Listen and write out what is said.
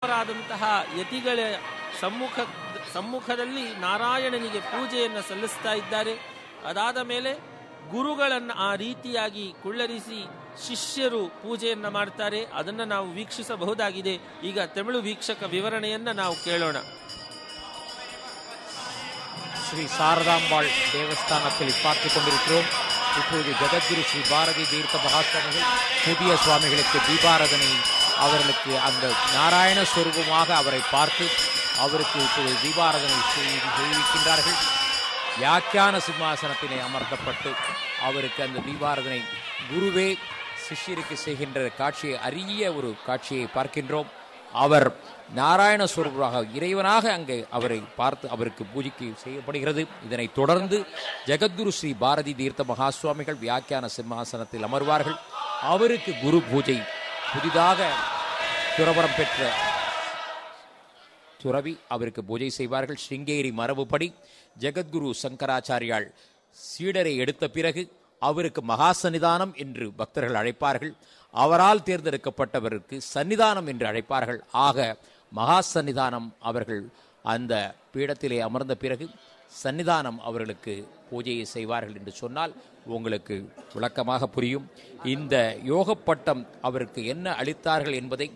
ರಾದಂತಹ ಯತಿಗಳ ಸಮ್ಮುಖದಲ್ಲಿ ನಾರಾಯಣನಿಗೆ ಪೂಜೆಯನ್ನು ಸಲ್ಲಿಸ್ತಾ ಇದ್ದಾರೆ. ಅದಾದ ಮೇಲೆ ಗುರುಗಳನ್ನು ಆ ರೀತಿಯಾಗಿ ಕುಳ್ಳರಿಸಿ ಶಿಷ್ಯರು ಪೂಜೆಯನ್ನು ಮಾಡ್ತಾರೆ. ಅದನ್ನು ನಾವು ವೀಕ್ಷಿಸಬಹುದಾಗಿದೆ. ಈಗ ತಮಿಳು ವೀಕ್ಷಕ ವಿವರಣೆಯನ್ನು ನಾವು ಕೇಳೋಣ. ஸ்ரீ சாரதாம்பாள் தேவஸ்தானத்தில் பார்த்துக் கொண்டிருக்கிறோம். இப்போது ஜெகத்குரு ஸ்ரீ பாரதி தீர்த்த மகாஸ்வாமிகள் புதிய சுவாமிகளுக்கு தீபாராதனை, அவர்களுக்கு அந்த நாராயண ஸ்வரூபமாக அவரை பார்த்து அவருக்கு இப்போது தீபாராதனை செய்விக்கின்றார்கள். வியாக்கியான சிம்மாசனத்தினை அமர்த்தப்பட்டு அவருக்கு அந்த தீபாராதனை குருவே சிஷ்யருக்கு செய்கின்ற காட்சியை, அரிய ஒரு காட்சியை பார்க்கின்றோம். அவர் நாராயண ஸ்வரூபமாக இறைவனாக அங்கே அவரை பார்த்து அவருக்கு பூஜைக்கு செய்யப்படுகிறது. இதனைத் தொடர்ந்து ஜெகத்குரு ஸ்ரீ பாரதி தீர்த்த மகாஸ்வாமிகள் வியாக்கியான சிம்மாசனத்தில் அமர்வார்கள். அவருக்கு குரு பூஜை, புதிதாக துறவரம் பெற்ற துறவி அவருக்கு பூஜை செய்வார்கள். ஸ்ருங்கேரி மரபுப்படி ஜெகத்குரு சங்கராச்சாரியால் சீடரை எடுத்த பிறகு அவருக்கு மகா சன்னிதானம் என்று பக்தர்கள் அழைப்பார்கள். அவரால் தேர்ந்தெடுக்கப்பட்டவருக்கு சன்னிதானம் என்று அழைப்பார்கள். ஆக மகா சன்னிதானம் அவர்கள் அந்த பீடத்திலே அமர்ந்த பிறகு சன்னிதானம் அவர்களுக்கு பூஜையை செய்வார்கள் என்று சொன்னால் உங்களுக்கு விளக்கமாக புரியும். இந்த யோக பட்டம் அவருக்கு என்ன அளித்தார்கள் என்பதை